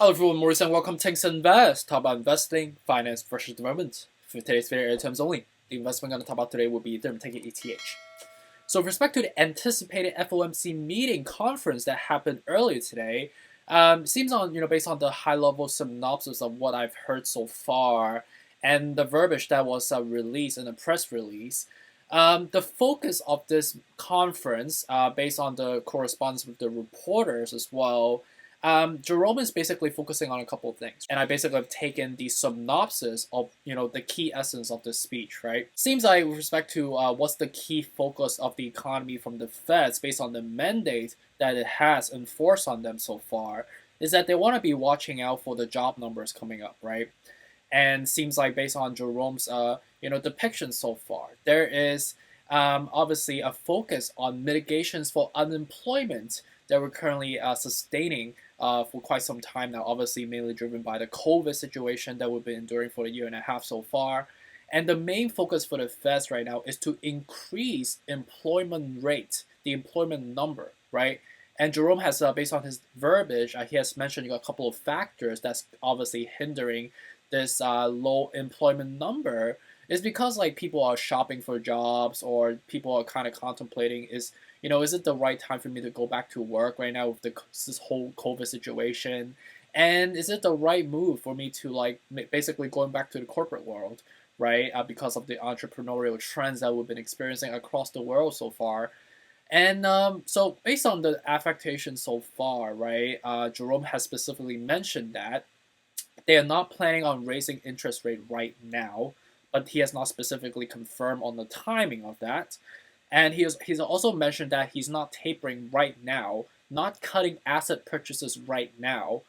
Hello everyone, Maurice and welcome to Tanks Invest. Talk about investing, finance versus development. For today's video, terms only. The investment I'm going to talk about today will be Ethereum ticker ETH. So with respect to the anticipated FOMC meeting conference that happened earlier today, seems on based on the high level synopsis of what I've heard so far and the verbiage that was released in the press release. The focus of this conference, based on the correspondence with the reporters as well, Jerome is basically focusing on a couple of things, and I basically have taken the synopsis of the key essence of this speech. Right? Seems like with respect to what's the key focus of the economy from the Feds, based on the mandate that it has enforced on them so far, is that they want to be watching out for the job numbers coming up, right? And seems like based on Jerome's depiction so far, there is obviously a focus on mitigations for unemployment that we're currently sustaining for quite some time now, obviously mainly driven by the COVID situation that we've been enduring for a year and a half so far. And the main focus for the Feds right now is to increase employment rate, the employment number, right? And Jerome has, based on his verbiage, he has mentioned a couple of factors that's obviously hindering this low employment number. Is because like people are shopping for jobs, or people are kind of contemplating, is it the right time for me to go back to work right now with this whole COVID situation? And is it the right move for me to basically going back to the corporate world, right? Because of the entrepreneurial trends that we've been experiencing across the world so far. And so based on the affectation so far, right, Jerome has specifically mentioned that they are not planning on raising interest rate right now, but he has not specifically confirmed on the timing of that. And he's also mentioned that he's not tapering right now, not cutting asset purchases right now,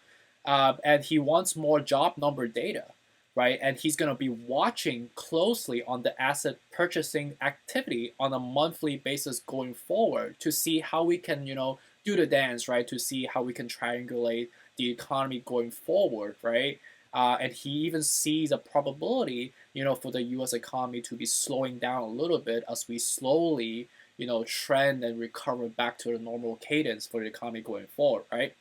and he wants more job number data, right? And he's going to be watching closely on the asset purchasing activity on a monthly basis going forward to see how we can, do the dance, right? To see how we can triangulate the economy going forward, right? And he even sees a probability, for the U.S. economy to be slowing down a little bit as we slowly, trend and recover back to the normal cadence for the economy going forward, right?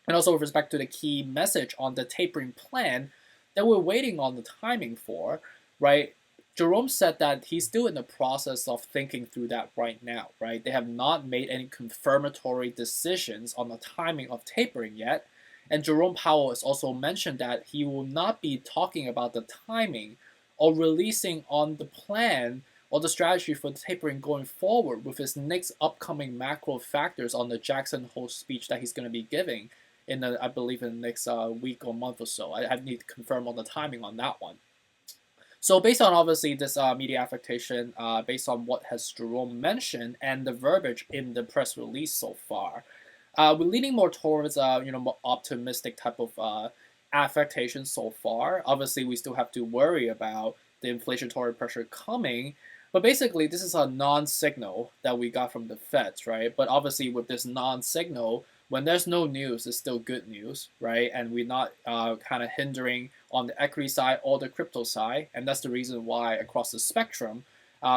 And also with respect to the key message on the tapering plan that we're waiting on the timing for, right? Jerome said that he's still in the process of thinking through that right now, right? They have not made any confirmatory decisions on the timing of tapering yet. And Jerome Powell has also mentioned that he will not be talking about the timing or releasing on the plan or the strategy for the tapering going forward with his next upcoming macro factors on the Jackson Hole speech that he's going to be giving I believe, in the next week or month or so. I need to confirm on the timing on that one. So based on obviously this media affectation, based on what has Jerome mentioned and the verbiage in the press release so far, we're leaning more towards more optimistic type of affectation so far. Obviously, we still have to worry about the inflationary pressure coming, but basically, this is a non-signal that we got from the Feds, right? But obviously, with this non-signal, when there's no news, it's still good news, right? And we're not kind of hindering on the equity side or the crypto side, and that's the reason why across the spectrum,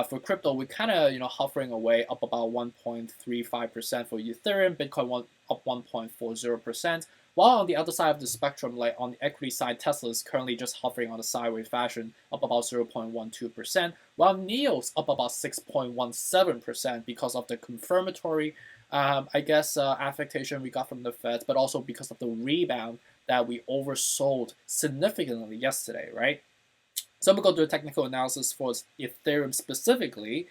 for crypto, we're kind of hovering away up about 1.35% for Ethereum, Bitcoin up 1.40%. While on the other side of the spectrum, like on the equity side, Tesla is currently just hovering on a sideways fashion, up about 0.12%, while NEO's up about 6.17% because of the confirmatory, affectation we got from the Feds, but also because of the rebound that we oversold significantly yesterday, right? So I'm going to go through a technical analysis for Ethereum specifically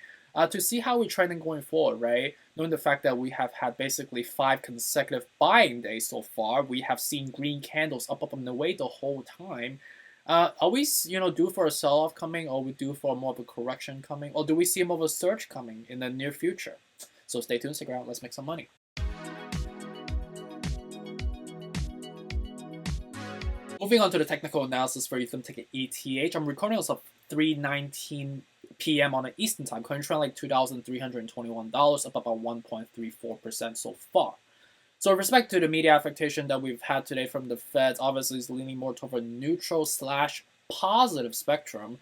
to see how we're trending going forward, right? Knowing the fact that we have had basically 5 consecutive buying days so far, we have seen green candles up and away the whole time. Are we, due for a sell-off coming, or we due for more of a correction coming, or do we see more of a surge coming in the near future? So stay tuned, stick around, let's make some money. Moving on to the technical analysis for Ethereum ticker ETH, I'm recording this at 3:19 p.m. on the Eastern time, currently trading like $2,321, up about 1.34% so far. So with respect to the media affectation that we've had today from the Feds, obviously is leaning more toward a neutral / positive spectrum.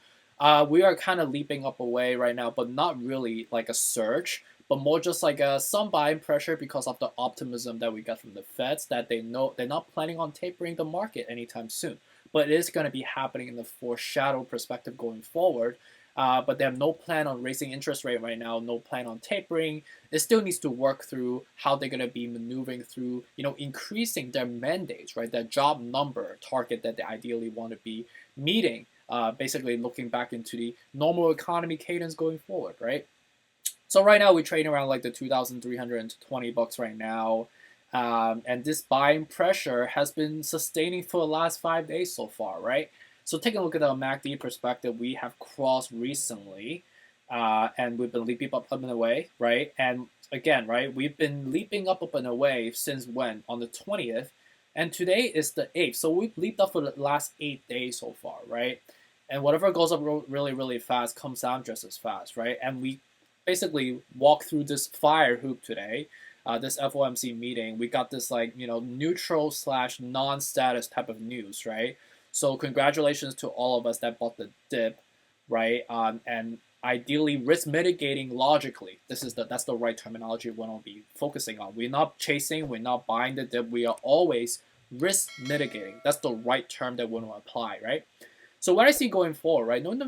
We are kind of leaping up away right now, but not really like a surge, but more just like some buying pressure because of the optimism that we got from the Feds that they know they're not planning on tapering the market anytime soon. But it is going to be happening in the foreshadow perspective going forward. But they have no plan on raising interest rate right now, no plan on tapering. It still needs to work through how they're going to be maneuvering through, increasing their mandates, right? That job number target that they ideally want to be meeting. Basically looking back into the normal economy cadence going forward, right? So right now we're trading around like the $2,320 right now. And this buying pressure has been sustaining for the last 5 days so far, right? So taking a look at the MACD perspective, we have crossed recently, and we've been leaping up and away, right? And again, right, we've been leaping up and away since when? On the 20th, and today is the 8th. So we've leaped up for the last 8 days so far, right? And whatever goes up really, really fast comes down just as fast, right? And we basically walk through this fire hoop today, this FOMC meeting. We got this like, neutral / non-status type of news, right? So congratulations to all of us that bought the dip, right? And ideally risk mitigating logically. That's the right terminology we want to be focusing on. We're not chasing, we're not buying the dip. We are always risk mitigating. That's the right term that we want to apply, right? So what I see going forward, right, knowing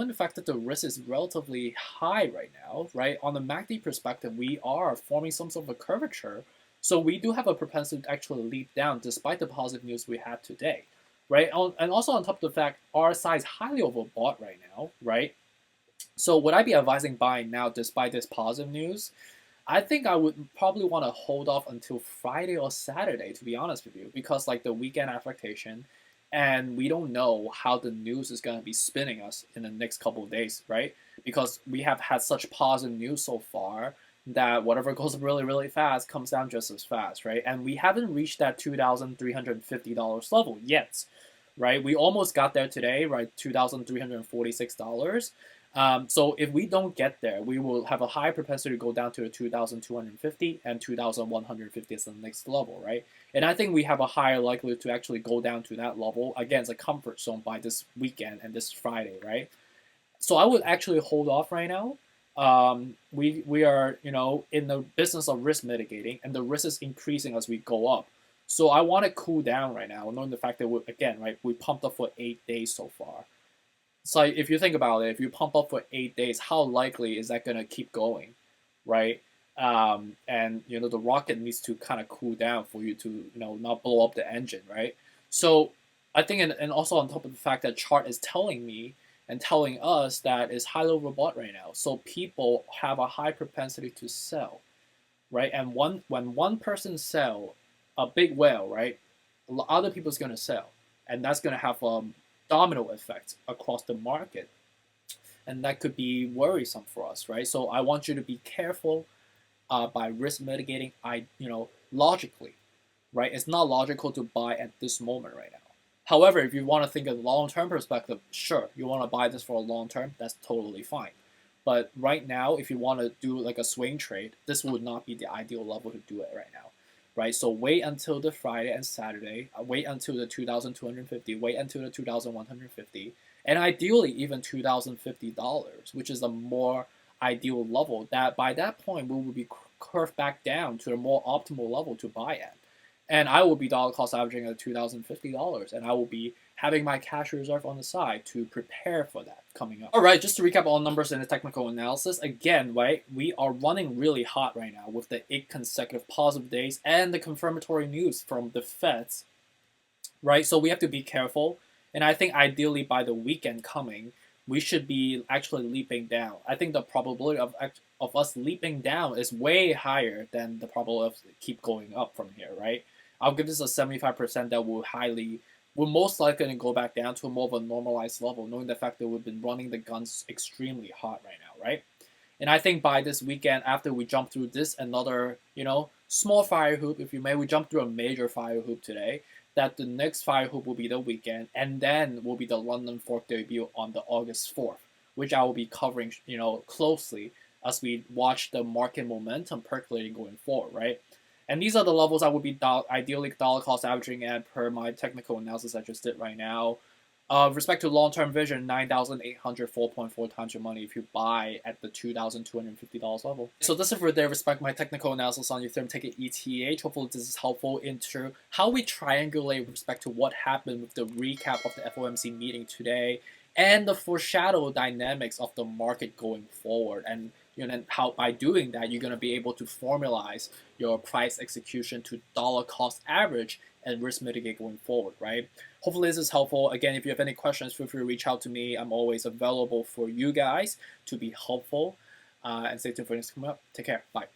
the fact that the risk is relatively high right now, right, on the MACD perspective, we are forming some sort of a curvature. So we do have a propensity to actually leap down despite the positive news we had today, right? And also on top of the fact, RSI is highly overbought right now, right? So would I be advising buying now despite this positive news? I think I would probably want to hold off until Friday or Saturday, to be honest with you, because like the weekend affectation, and we don't know how the news is going to be spinning us in the next couple of days, right? Because we have had such positive news so far that whatever goes really, really fast comes down just as fast, right? And we haven't reached that $2,350 level yet, right? We almost got there today, right? $2,346. So if we don't get there, we will have a high propensity to go down to the 2,250 and 2,150 as the next level, right? And I think we have a higher likelihood to actually go down to that level. Again, it's a comfort zone by this weekend and this Friday, right? So I would actually hold off right now. We are, in the business of risk mitigating, and the risk is increasing as we go up. So I want to cool down right now, knowing the fact that we pumped up for 8 days so far. So if you think about it, if you pump up for 8 days, how likely is that going to keep going, right? And the rocket needs to kind of cool down for you to not blow up the engine, right? So I think, and also on top of the fact that chart is telling me and telling us that it's highly overbought right now. So people have a high propensity to sell, right? And when one person sell a big whale, right, other people's going to sell, and that's going to have domino effect across the market, and that could be worrisome for us, right? So I want you to be careful by risk mitigating. Logically, right? It's not logical to buy at this moment right now. However, if you want to think of long-term perspective, sure, you want to buy this for a long term, that's totally fine. But right now, if you want to do like a swing trade, this would not be the ideal level to do it right now, right? So wait until the Friday and Saturday, wait until the 2,250, wait until the 2,150, and ideally even $2,050, which is a more ideal level. That by that point we will be curved back down to a more optimal level to buy at. And I will be dollar cost averaging at $2,050, and I will be having my cash reserve on the side to prepare for that coming up. All right, just to recap all numbers in the technical analysis, again, right, we are running really hot right now with the 8 consecutive positive days and the confirmatory news from the Feds, right? So we have to be careful, and I think ideally by the weekend coming, we should be actually leaping down. I think the probability of us leaping down is way higher than the probability of keep going up from here, right? I'll give this a 75% that will most likely going to go back down to a more of a normalized level, knowing the fact that we've been running the guns extremely hot right now, right? And I think by this weekend, after we jump through this another, small fire hoop, if you may, we jump through a major fire hoop today, that the next fire hoop will be the weekend, and then will be the London Fork debut on the August 4th, which I will be covering, closely as we watch the market momentum percolating going forward, right? And these are the levels I would be ideally dollar cost averaging at per my technical analysis I just did right now. Respect to long-term vision, 9,800, 4.4 times your money if you buy at the $2,250 level. So this is for their respect my technical analysis on Ethereum ticket ETH. Hopefully this is helpful into how we triangulate with respect to what happened with the recap of the FOMC meeting today and the foreshadow dynamics of the market going forward. And how by doing that you're going to be able to formalize your price execution to dollar cost average and risk mitigate going forward, right? Hopefully this is helpful. Again, if you have any questions, feel free to reach out to me. I'm always available for you guys to be helpful. And stay tuned for next coming up. Take care. Bye.